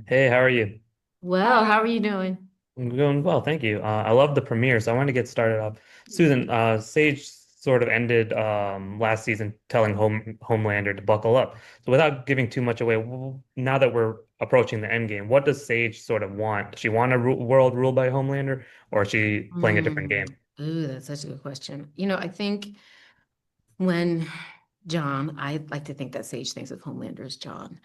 Hey, how are you? Well, how are you doing? I'm doing well, thank you. I love the premiere, so I want to get started off. Susan, Sage sort of ended last season telling Homelander to buckle up. So without giving too much away, now that we're approaching the end game, what does Sage sort of want? Does she want a world ruled by Homelander, or is she playing a different game? Ooh, that's such a good question. I think when I like to think that Sage thinks of Homelander as John.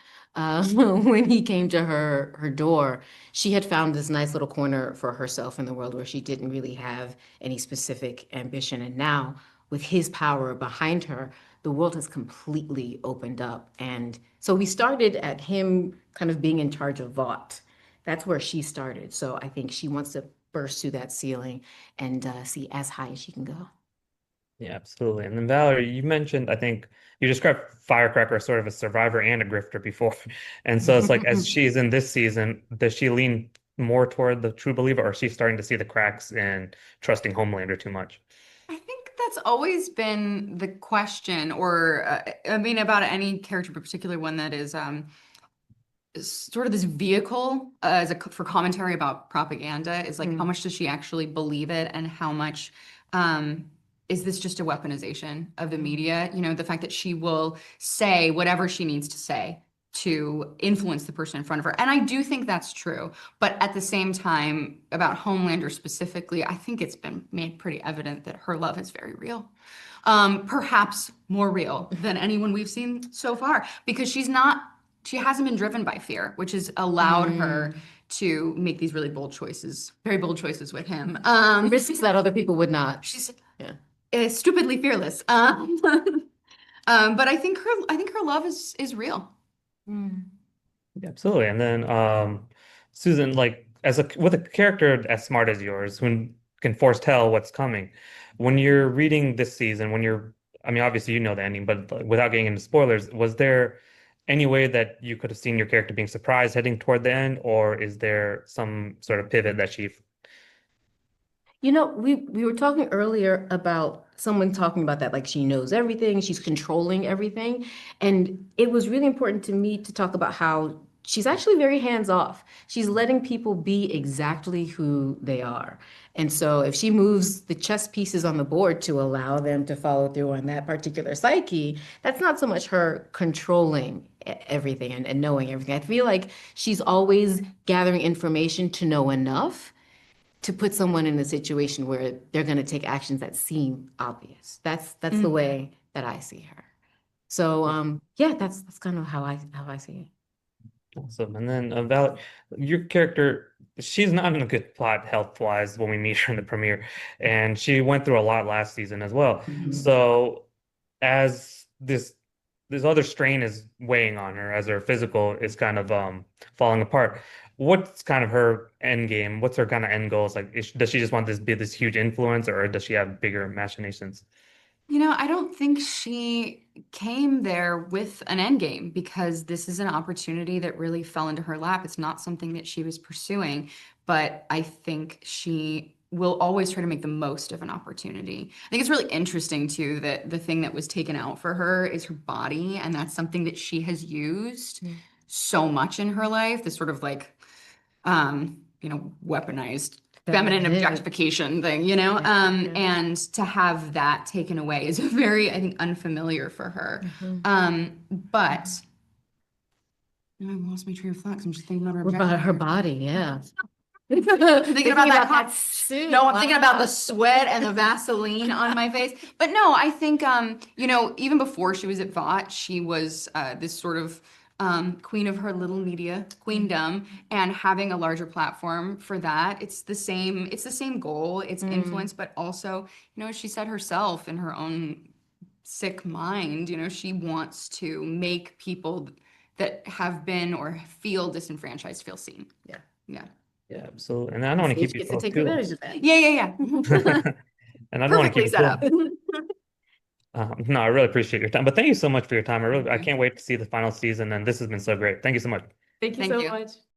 When he came to her door, she had found this nice little corner for herself in the world where she didn't really have any specific ambition. And now, with his power behind her, the world has completely opened up. And so we started at him kind of being in charge of Vought. That's where she started. So I think she wants to burst through that ceiling and see as high as she can go. Yeah, absolutely. And then Valerie, you mentioned, I think you described Firecracker as sort of a survivor and a grifter before. And so it's like as she's in this season, does she lean more toward the true believer, or is she starting to see the cracks in trusting Homelander too much? I think that's always been the question, or I mean, about any character, but particularly one that is sort of this vehicle for commentary about propaganda. Is like, how Mm. much does she actually believe it, and how much um, is this just a weaponization of the media? You know, the fact that she will say whatever she needs to say to influence the person in front of her. And I do think that's true. But at the same time, about Homelander specifically, I think it's been made pretty evident that her love is very real. Perhaps more real than anyone we've seen so far, because she hasn't been driven by fear, which has allowed her Mm. to make these really bold choices, very bold choices with him. Risks that other people would not. She's Yeah. stupidly fearless. But I think her love is real. Mm. Yeah, absolutely. And then Susan, like as a with a character as smart as yours, who can foretell what's coming, when you're reading this season, I mean, obviously you know the ending, but like, without getting into spoilers, was there any way that you could have seen your character being surprised heading toward the end, or is there some sort of pivot that she? We were talking earlier about someone talking about that, like she knows everything, she's controlling everything. And it was really important to me to talk about how she's actually very hands off. She's letting people be exactly who they are. And so if she moves the chess pieces on the board to allow them to follow through on that particular psyche, that's not so much her controlling everything and knowing everything. I feel like she's always gathering information to know enough to put someone in a situation where they're going to take actions that seem obvious. That's the Mm. way that I see her. So yeah, that's kind of how I see it. Awesome. And then Val, your character, she's not in a good plot health-wise when we meet her in the premiere, and she went through a lot last season as well. Mhm. So as this other strain is weighing on her, as her physical is kind of falling apart, what's kind of her end game? What's her kind of end goals? Like, does she just want this be this huge influence, or does she have bigger machinations? You know, I don't think she came there with an end game, because this is an opportunity that really fell into her lap. It's not something that she was pursuing, but I think she will always try to make the most of an opportunity. I think it's really interesting too that the thing that was taken out for her is her body, and that's something that she has used Mm. so much in her life, this sort of like weaponized That feminine is. objectification thing, Yeah. Yeah. and to have that taken away is very, I think, unfamiliar for her. Mhm. But now I lost my train of thought 'cause I'm just thinking about her What about her objectifying. body? Yeah. I'm thinking about Thinking that about cock. that suit. No, I'm thinking about the Wow. sweat and the Vaseline on my face. But no, I think even before she was at Vought, she was this sort of queen of her little media queendom, and having a larger platform for that. It's the same goal. It's Mm. influence, but also, she said herself in her own sick mind, she wants to make people that have been or feel disenfranchised feel seen. Yeah. Yeah. Yeah, absolutely. And I don't And want to keep Sage you gets to both take too long. advantage of that. Yeah, yeah, yeah. And I don't want to keep Perfectly you too set up. long. No, I really appreciate your time. But thank you so much for your time. Thank I you. can't wait to see the final season, and this has been so great. Thank you so much. Thank you Thank so you. much.